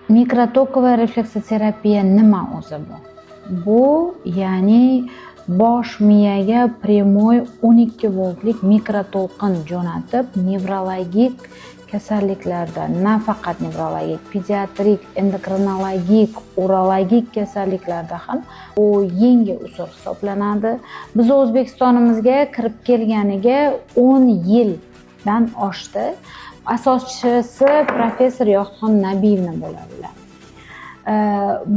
Mikrotokovая refleksoterapiya nima o'zi bu? Bu ya'ni bosh miyaga primoy 12 voltlik mikroto'lqin jo'natib, nevrologik kasalliklarda, nafaqat nevrologik, pediatrik, endokrinologik, urologik kasalliklarda ham u yangi usul hisoblanadi. Biz O'zbekistonimizga kirib kelganiga 10 yildan oshdi. Asoschisi professor Yoquqxon Nabiyevna bo'ladilar.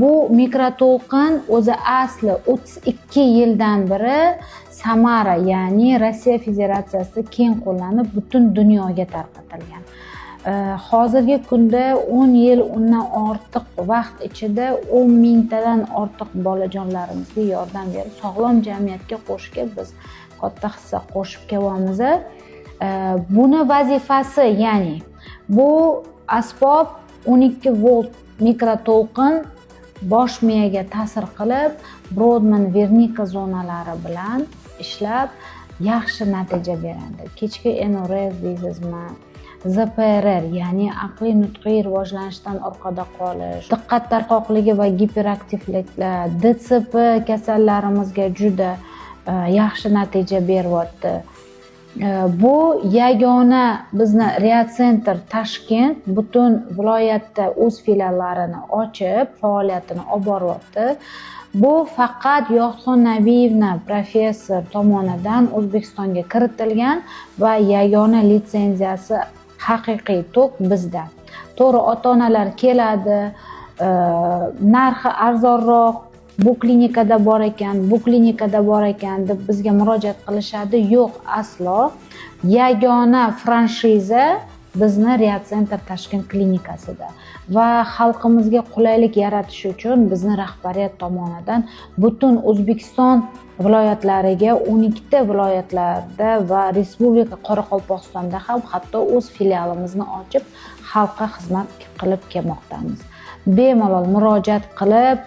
Bu mikroto'lqin o'zi asli 32 yildan beri Samara, ya'ni Rossiya Federatsiyasida keng qo'llanib, butun dunyoga tarqatilgan. Hozirgi kunda 10 yil undan ortiq vaqt ichida 10 mingtadan ortiq bolajonlarimizga yordam berib, sog'lom jamiyatga qo'shib, biz katta hissa qo'shib kelyapmiz. Buni vazifasi, ya'ni bu asbob 12 volt mikroto'lqin bosh miyaga ta'sir qilib, Brodmann-Wernicke zonalari bilan ishlab yaxshi natija beradi. Kechki NRS deysizmi, ZPRR, ya'ni aqliy nutqiy rivojlanishdan orqada qolish, diqqat tarqoqligi va giperaktivliklar, DTP kasallarimizga juda yaxshi natija beryapti. Bu yagona bizni Reacenter Toshkent butun viloyatda o'z filiallarini ochib, faoliyatini olib boryapti. Bu faqat Yoquqxon Nabiyevna professor tomonidan O'zbekistonga kiritilgan va yagona litsenziyasi haqiqiy tok bizda. To'g'ri, ota-onalar keladi, narxi arzonroq, bu klinikada bor ekan, bu klinikada bor ekan deb bizga murojaat qilishadi. Yo'q, aslo. Yagona franshiza bizni Reacenter Toshkent klinikasida va xalqimizga qulaylik yaratish uchun bizni rahbariyat tomonidan butun O'zbekiston viloyatlariga 12 ta viloyatlarda va Respublika Qoraqalpog'istonda ham hatto o'z filialimizni ochib, xalqqa xizmat qilib kelmoqdamiz. Bemalol murojaat qilib,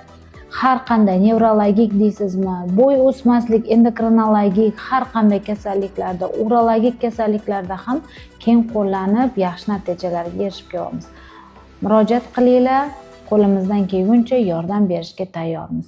har qanday nevrologik deysizmi, bo'y o'smaslik, endokrinologik, har qanday kasalliklarda, urologik kasalliklarda ham keng qo'llanib, yaxshi natijalarga erishib kelyapmiz. Murojaat qilinglar, qo'limizdan kelguncha yordam berishga tayyormiz.